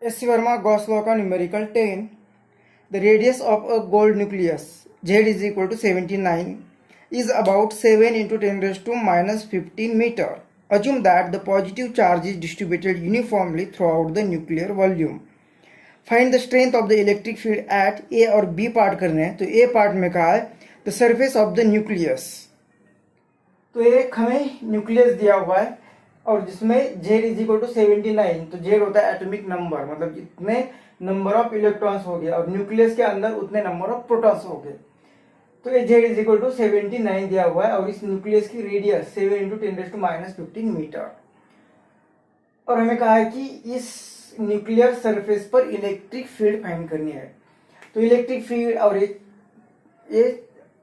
S. Verma Gauss law का numerical 10. The radius of a gold nucleus Z is equal to 79 is about 7 into 10 raised to minus 15 meter. Assume that the positive charge is distributed uniformly throughout the nuclear volume. Find the strength of the electric field at A और B part करने हैं. तो A part में कहा है the surface of the nucleus. तो एक हमें न्यूक्लियस दिया हुआ है और जिसमें Z इज इक्वल टू 79. तो Z होता है एटॉमिक नंबर, मतलब जितने नंबर ऑफ इलेक्ट्रॉन्स हो गए और न्यूक्लियस के अंदर उतने नंबर ऑफ प्रोटॉन्स हो गए. तो ये Z इज इक्वल टू 79 दिया हुआ है और इस न्यूक्लियस की radius 7 into 10 raise to minus 15 metre. और हमें कहा है कि इस न्यूक्लियर सरफेस पर इलेक्ट्रिक फील्ड फाइंड करनी है. तो इलेक्ट्रिक फील्ड और ये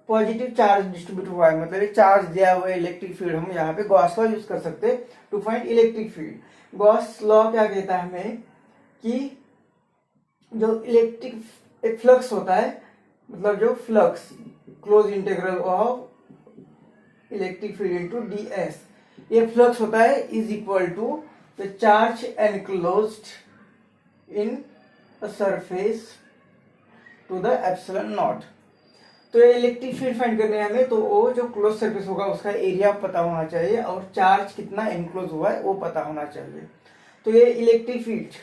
पॉजिटिव चार्ज डिस्ट्रीब्यूट हुआ है, मतलब ये चार्ज दिया हुआ है इलेक्ट्रिक फील्ड. हम यहाँ पे गॉस लॉ यूज कर सकते हैं to find electric field. Gauss law क्या कहता है हमें कि जो इलेक्ट्रिक एक फ्लक्स होता है, मतलब जो flux close integral of electric field into ds, ये फ्लक्स होता है is equal to the charge enclosed in a surface to the epsilon naught. तो ये इलेक्ट्रिक फील्ड फाइंड करने हैं हमें, तो वो जो क्लोज सरफेस होगा उसका एरिया पता होना चाहिए और चार्ज कितना एनक्लोज हुआ है वो पता होना चाहिए. तो ये इलेक्ट्रिक फील्ड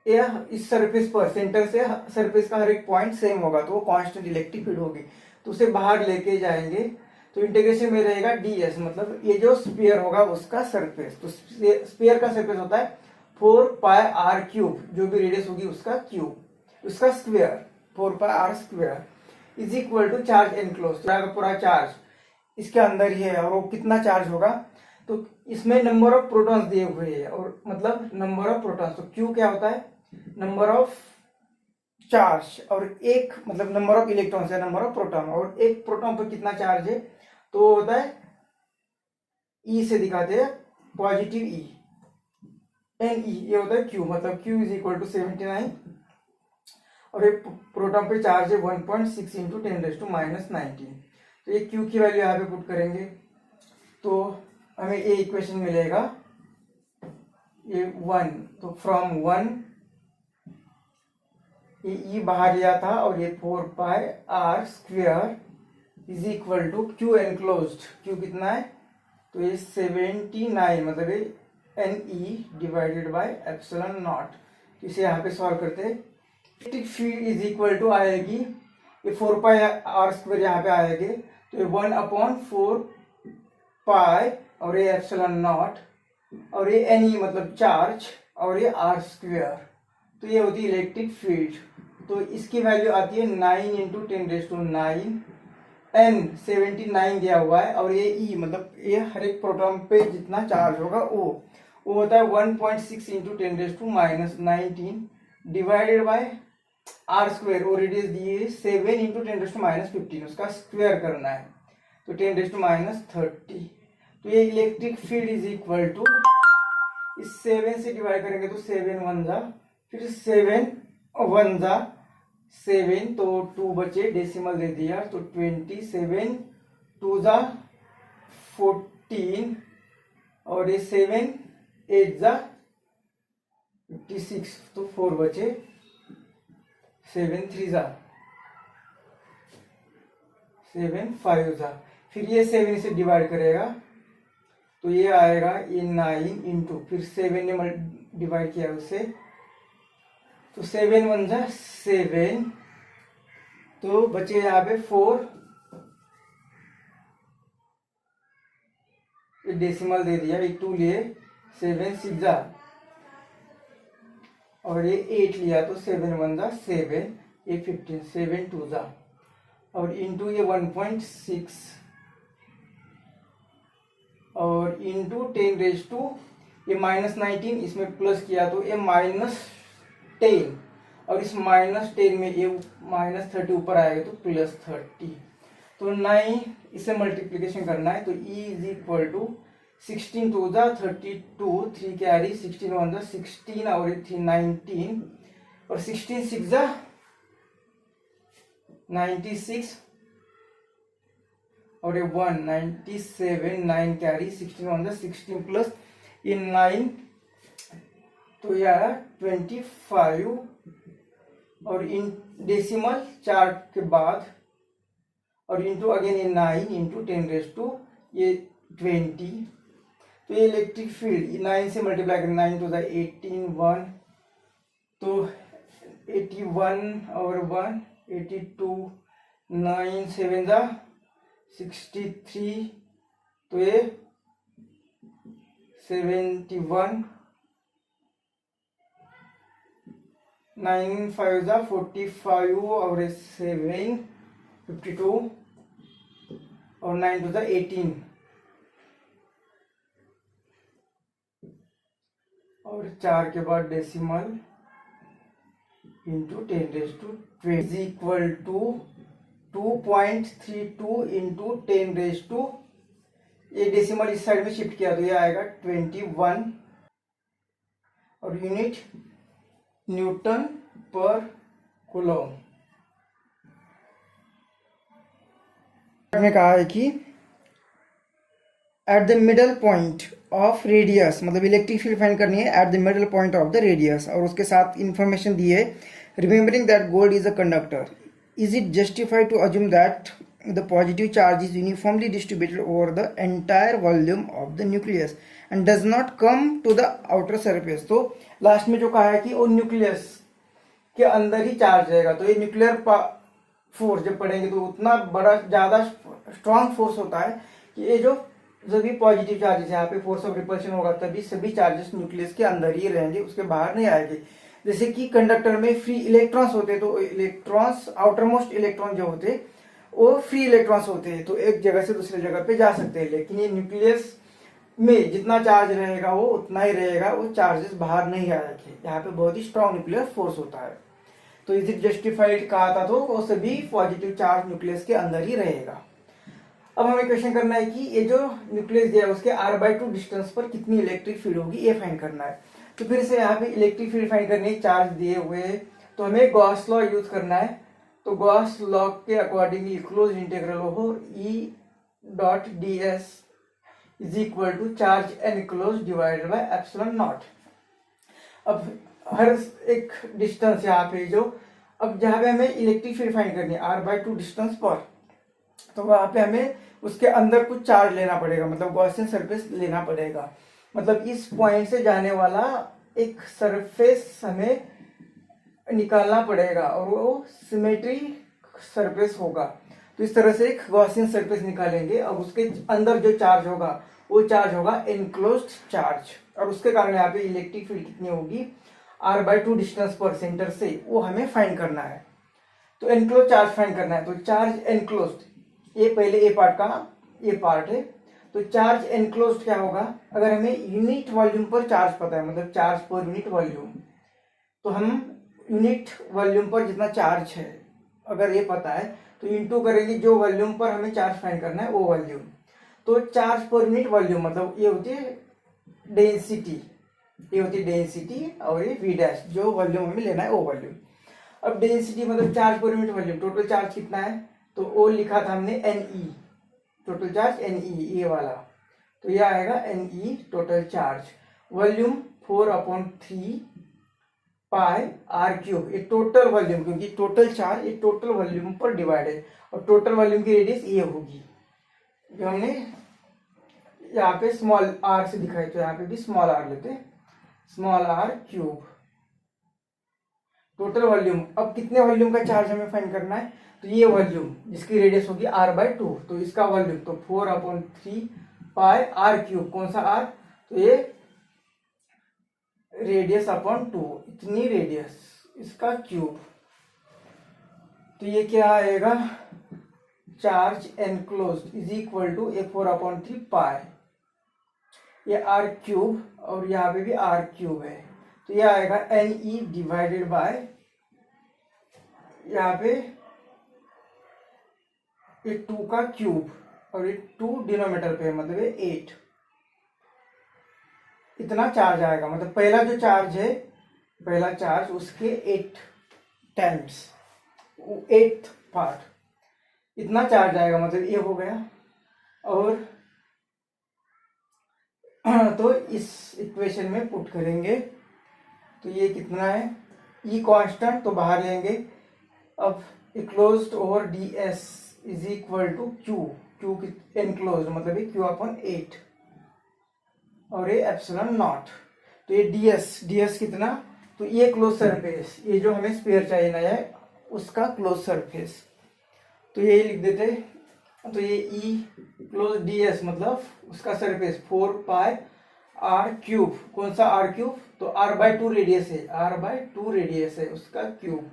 ये इस सरफेस पर सेंटर से सरफेस का हर एक पॉइंट सेम होगा, तो वो कांस्टेंट इलेक्ट्रिक फील्ड होगी. तो उसे बाहर लेके जाएंगे तो इंटीग्रेशन में रहेगा ds, मतलब ये जो स्फीयर होगा उसका सरफेस. तो स्फीयर का सरफेस होता है 4 पाई r क्यूब, जो भी रेडियस होगी उसका क्यूब, उसका square 4 pi r square is equal to charge enclose. पूरा चार्ज इसके अंदर ही है और वो कितना चार्ज होगा, तो इसमें नंबर ऑफ प्रोटॉन्स दिए हुए हैं और मतलब नंबर ऑफ प्रोटॉन्स. तो क्यू क्या होता है, नंबर ऑफ चार्ज, और एक मतलब नंबर ऑफ इलेक्ट्रॉन्स है नंबर ऑफ प्रोटॉन, और एक प्रोटॉन पर कितना चार्ज है तो होता है ई से दिखाते हैं पॉजिटिव ई एन ई, ये होता है क्यू, मतलब क्यू इज इक्वल टू 79 और एक प्रोटॉन पे चार्ज है 1.6 इंटू 10 रेज़ टू माइनस 19. तो ये क्यू की वैल्यू यहाँ पे पुट करेंगे तो हमें ये इक्वेशन मिलेगा ये 1. तो फ्रॉम 1 ये ई बाहर लिया था और ये 4 pi r square is equal to q enclosed. Q कितना है तो ये 79, मतलब ये n e divided by epsilon naught. इसे यहाँ पे सॉल्व करते हैं. Electric field is equal to आएगी ये 4 पाई r स्क्वायर यहाँ पे आएगी, तो ये 1/4 पाई और ये एप्सिलॉन नॉट और ये एन ई मतलब चार्ज और ये r स्क्वायर. तो ये होती है इलेक्ट्रिक फील्ड. तो इसकी वैल्यू आती है 9 इंटू 10 रेज़ टू 9, n 79 दिया हुआ है और ये e मतलब ये हर एक प्रोटॉन पे जितना चार्ज होगा वो होता है 1.6 into 10 raise to minus 19 divided by r square. और रेडियस दी है 7 इंटू 10 रेज़ टू माइनस 15, उसका स्क्वायर करना है तो 10 रेज़ टू माइनस 30. तो ये electric field is equal to इस 7 से डिवाइड करेंगे तो 7 1 जा, फिर 7 1 जा 7, तो 2 बचे, डेसिमल दे दिया तो 27 2 जा 14 और ये 7 8 जा 56, तो 4 बचे, 7 3 जा 7 5 जा, फिर ये 7 से डिवाइड करेगा तो ये आएगा ये 9 इंटू फिर 7 ने डिवाइड किया उससे तो 7 1 जा 7, तो बचे यहाँ पे 4, ये डेसिमल दे दिया, एक 2 लिए 7 6 जा और ये 8 लिया तो 7 1 जा 7, ये 15 7 2 जा और इंटू ये 1.6 और इंटू 10 रेज़ टू ये माइनस 19, इसमें प्लस किया तो ये माइनस 10 और इस माइनस 10 में ये माइनस 30 ऊपर आएगा तो प्लस 30. तो 9 इसे मल्टीप्लीकेशन करना है तो e इज इक्वल टू 16 2 जा 32, 3 कैरी 16 1 जा 16 और ये थी 19 और 16 6 जा 96 और ये 197 9 कैरी 16 1 जा 16 प्लस ये 9 तो यह 25 और इन डेसिमल 4 के बाद और इंटू अगेन ये 9 इंटू 10 ये 20। तो ये इलेक्ट्रिक फील्ड 9 से मल्टीप्लाई करें, 9 टू द 18 1, तो 81 और 1 82, 9 7 द 63, तो ये 71, 9 5 द 45 और 7 52 और 9 टू द 18 और 4 के बाद decimal into 10 is equal to 2.32 into 10 ये डेसिमल इस साइड में शिफ्ट किया तो ये आएगा 21 और यूनिट न्यूटन पर कूलम। में कहा है कि at the middle point of radius, मतलब इलेक्ट्रिक फील्ड फाइंड करनी है at the middle point of the radius, और उसके साथ इंफॉर्मेशन दी है remembering that gold is a conductor, is it justified to assume that the positive charge is uniformly distributed over the entire volume of the nucleus and does not come to the outer surface. तो last में जो कहा है कि वो nucleus के अंदर ही charge रहेगा, तो ये न्यूक्लियर फोर्स जब पढ़ेंगे तो उतना बड़ा ज़्यादा स्ट्रॉन्ग फोर्स होता है कि ये जो सभी पॉजिटिव चार्जेस यहाँ पे फोर्स ऑफ रिपल्शन होगा तभी सभी चार्जेस न्यूक्लियस के अंदर ही रहेंगे, उसके बाहर नहीं आएंगे। जैसे कि कंडक्टर में फ्री इलेक्ट्रॉन्स होते हैं, तो इलेक्ट्रॉन्स आउटर मोस्ट इलेक्ट्रॉन जो होते हैं वो फ्री इलेक्ट्रॉन्स होते हैं, तो एक जगह से दूसरी जगह पे जा सकते हैं। लेकिन ये न्यूक्लियस में जितना चार्ज रहेगा वो उतना ही रहेगा, वो चार्जेस बाहर नहीं आएंगे। यहाँ पे बहुत ही स्ट्रॉन्ग न्यूक्लियर फोर्स होता है। तो इज इट जस्टिफाइड कहा था तो वो सभी पॉजिटिव चार्ज न्यूक्लियस के अंदर ही रहेगा। अब हमें क्वेश्चन करना है कि ये जो न्यूक्लियस दिया है उसके r/2 डिस्टेंस पर कितनी इलेक्ट्रिक फील्ड होगी, ये फाइंड करना है। तो फिर से यहाँ पे इलेक्ट्रिक फील्ड फाइंड करने चार्ज दिए हुए तो हमें गॉस लॉ यूज करना है। तो गॉस लॉ के अकॉर्डिंगली क्लोज इंटीग्रल हो E.ds is equal to charge enclose divided by epsilon naught. अब हर एक डिस्टेंस यहाँ पे जो अब जहाँ पे हमें इलेक्ट्रिक फील्ड फाइंड करनी है r/2 डिस्टेंस पर, तो वहां पे हमें उसके अंदर कुछ चार्ज लेना पड़ेगा, मतलब गॉसियन सरफेस लेना पड़ेगा। मतलब इस पॉइंट से जाने वाला एक सरफेस हमें निकालना पड़ेगा और वो सिमेट्री सरफेस होगा। तो इस तरह से एक गॉसियन सरफेस निकालेंगे और उसके अंदर जो चार्ज होगा वो चार्ज होगा एनक्लोज्ड चार्ज, और उसके कारण यहाँ पे इलेक्ट्रिक फील्ड कितनी होगी r/2 डिस्टेंस पर सेंटर से, वो हमें फाइंड करना है। तो एनक्लोज चार्ज फाइंड करना है। तो चार्ज एनक्लोज्ड ये पहले ए पार्ट का ये पार्ट है। तो चार्ज एनक्लोज्ड क्या होगा, अगर हमें यूनिट वॉल्यूम पर चार्ज पता है, मतलब चार्ज पर यूनिट वॉल्यूम, तो हम यूनिट वॉल्यूम पर जितना चार्ज है अगर ये पता है तो इंटू करेंगे जो वॉल्यूम पर हमें चार्ज फाइंड करना है वो वॉल्यूम। तो चार्ज पर यूनिट वॉल्यूम मतलब ये होती है डेंसिटी, ये होती है डेंसिटी, और ये v डैश जो वॉल्यूम हमें लेना है वो वॉल्यूम। अब डेंसिटी मतलब charge per unit volume, total charge कितना है तो वो लिखा था हमने Ne, टोटल चार्ज Ne ये वाला, तो ये आएगा Ne टोटल चार्ज। वॉल्यूम 4/3 पाई r³, ये टोटल वॉल्यूम, क्योंकि टोटल चार्ज ये टोटल वॉल्यूम पर डिवाइड है और टोटल वॉल्यूम की रेडियस ये होगी जो हमने यहाँ पे स्मॉल r से दिखाई, तो यहाँ पे भी स्मॉल r लेते, स्मॉल r³ टोटल वॉल्यूम। अब कितने वॉल्यूम का चार्ज हमें फाइंड करना है, तो ये वॉल्यूम जिसकी रेडियस होगी r/2, तो इसका वॉल्यूम तो 4/3 पाई r³, कौन सा r, तो ये रेडियस अपॉन 2, इतनी रेडियस इसका क्यूब। तो ये क्या आएगा, charge enclosed is equal to ये 4/3 पाई, ये r³ और यहाँ पे भी r³ है, तो ये आएगा Ne डिवाइडेड बाय यहाँ पे ये 2 का क्यूब और ये 2 डिनोमिनेटर पे मतलब ये 8, इतना चार्ज आएगा। मतलब पहला जो चार्ज है, पहला चार्ज उसके 8 टाइम्स, 8th पार्ट, इतना चार्ज आएगा, मतलब ये हो गया। और तो इस इक्वेशन में पुट करेंगे तो ये कितना है, ई कांस्टेंट तो बाहर लेंगे। अब enclosed over d s is equal to q, q enclosed मतलब ये क्यू अपॉन 8 और ये एप्सिलॉन नॉट। तो ये डी एस कितना, तो ये क्लोज सरफेस, ये जो हमें स्फीयर चाहिए नया है उसका क्लोज सरफेस, तो ये लिख देते। तो ये ई क्लोज डी एस मतलब उसका सरफेस 4 पाई आर क्यूब, कौन सा आर क्यूब, तो आर बाई 2 रेडियस है, आर बाई 2 रेडियस है उसका cube,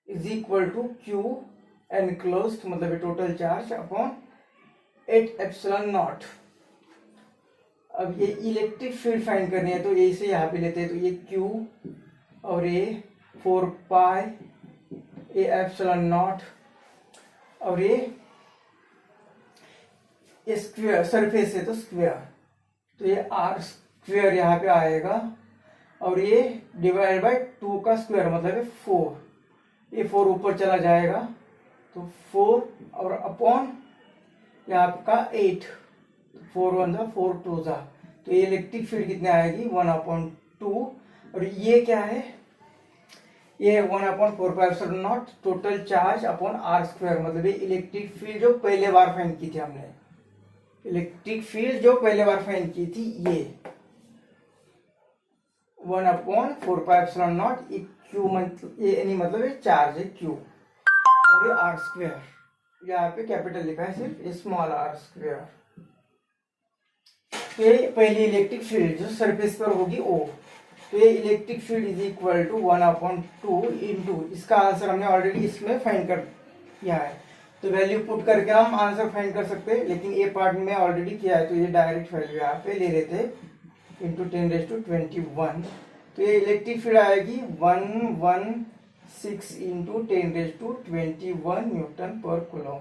is equal to q enclosed मतलब total charge upon 8 epsilon naught. अब ये इलेक्ट्रिक फील्ड फाइंड करनी है तो ये इसे यहाँ पे लेते हैं, तो ये क्यू और ये 4 पाई ए एप्सिलॉन नॉट और ये स्क्वायर सरफेस है तो स्क्वायर, तो ये आर स्क्वायर यहाँ पे आएगा और ये डिवाइड बाय 2 का स्क्वायर मतलब है 4, ये 4 ऊपर चला जाएगा तो 4 और अपॉन यहाँ का 8, 4 1 जा 4 2 जा, तो ये इलेक्ट्रिक फील्ड कितने आएगी 1/2 और ये क्या है, ये है 1/4 pi epsilon naught total charge upon r square मतलब ये इलेक्ट्रिक फील्ड जो पहले बार फाइंड की थी हमने, इलेक्ट्रिक फील्ड जो पहले बार फाइंड की थी ये 1/4 पाई एप्सिलॉन नॉट, ये क्यू ये यानी मतलब ये चार्ज है क्यू और ये आर स्क्वायर, यहाँ पे कैपिटल लिखा है सिर्फ ये स्मॉल आर स्क्वायर। तो ये पहली इलेक्ट्रिक फील्ड जो सरफेस पर होगी ओ, तो ये electric field is equal to 1/2 into, इसका आंसर हमने ऑलरेडी इसमें फाइंड कर किया है, तो वैल्यू पुट करके हम आंसर फाइंड कर सकते हैं, लेकिन ये पार्ट में ऑलरेडी किया है तो ये डायरेक्ट वैल्यू यहाँ पे ले लेते हैं इंटू 10⁻21। तो ये इलेक्ट्रिक फील्ड आएगी 116 इंटू 10⁻21 न्यूटन पर कूलम।